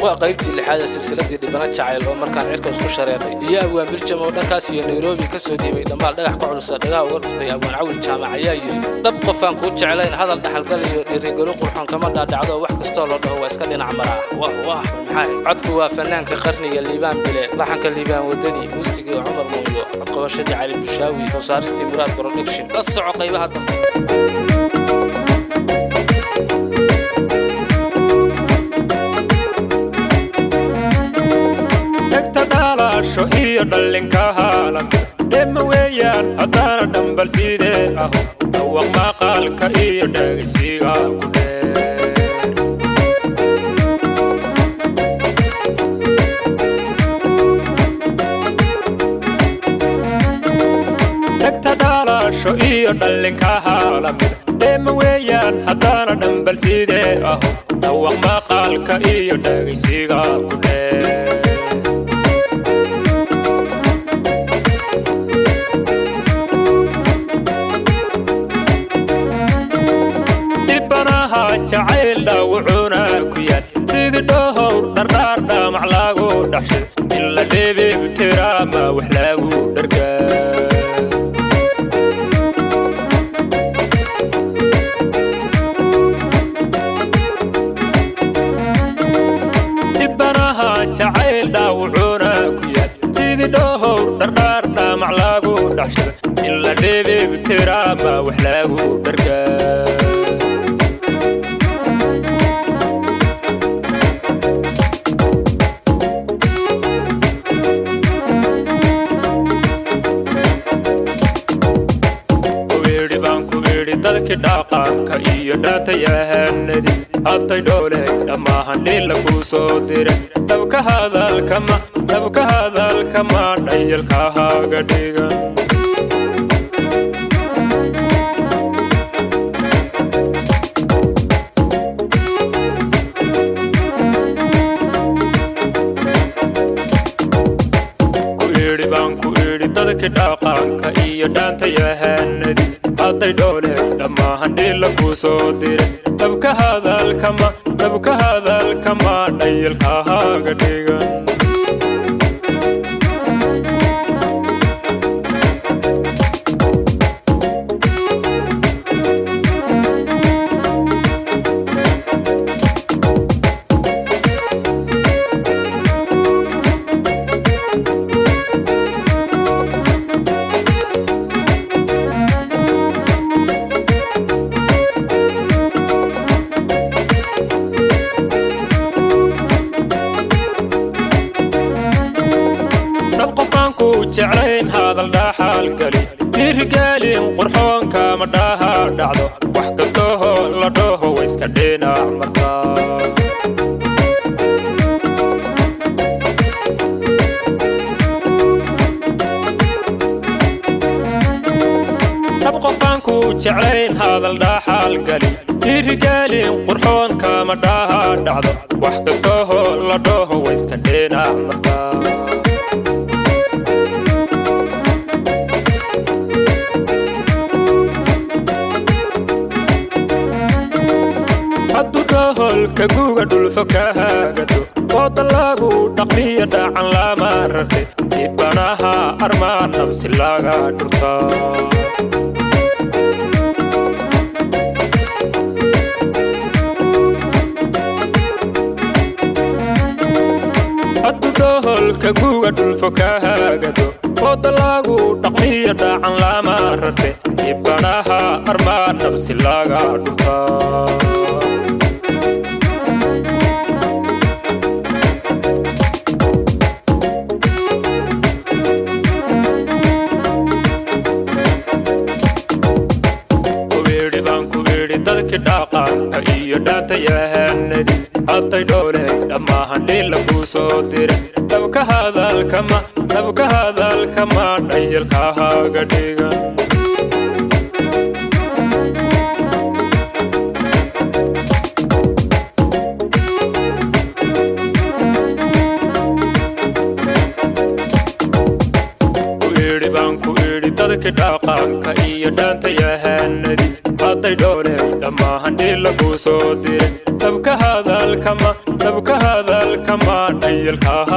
وقيبتي لحاجة سلسلة دبنا جعل ومركان عركة اسكو شريري يا أبو أمير ودان كاسي نيروبي كسودي بيدمال دغح كعلو صدقها ورفتي أبو عاول جامع ياي دب قفان كو جعلين هذا الدحل قال يريقلو قرحان كما دعدو wax kasto loo dhaho waa iska dhinac maraa waa maxay codku waa fanaanka qarniga liibaan bile laxanka liibaan wadani muusiga Umar Muuyo qabashada Ali Bushaawi soo Murad Production la soco qaybaha dambe شو iyo dhalinka halan dema weeyaan hadana dambal sidee ah wax maqalka iyo dhagaysiga ku degta dhalasho iyo dhalinka halan dema weeyaan hadana dambal sidee ah wax maqalka iyo dhagaysiga ku jacayl dhaawuuna ku yaal sidii dhowr dhardhaar dhamac lagu dhaxshay in la dheebay tiraama wax lagu dhargaa dibanaha jacayl dhaawuuna ku yaal sidii dhowr dhardhaar dhamac lagu dhaxshay in la dheebay tiraama wax lagu dhargaa dadka dhaqanka iyo dhaatayahanadi haday dhoole dhammaan dhil ku soo diray dabka hadalka ma dhayalka haga dhigan ku iri dadka dhaqanka iyo dhaatayahanadi haday dhoole dhammaan dhil ku soo diray dabka hadalka ma dhayalka haga dhigan jacayl hadal dhaxal gali dirgalin qurxoon kama dhaha dhacdo wax kasto la dhaho way iska dhinac marka qofku jacayl hadal dhaxal gali dirgalin qurxoon kama dhaha dhacdo wax kasto la dhaho way iska dhinac marka ka guga dhulfa ka hagado wada lagu dhaqmiya dhacan lama rartay ibanaha armaan nabsi laga dhurta haddu dohol ka guga dhulfa ka hagado wada lagu dhaqmiya dhacan lama rartay ibanaha armaan nabsi laga dhurta dhaqanka iyo dhaatayahanadi haday dhoole dhammaan dhil ku soo diray dabka hadalka ma dhayalka haga dhigan ku iri dadka dhaqanka iyo dhaatayahanadi haday dhoole dhammaan dhil ku soo diray dabka hadalka كمان أيلها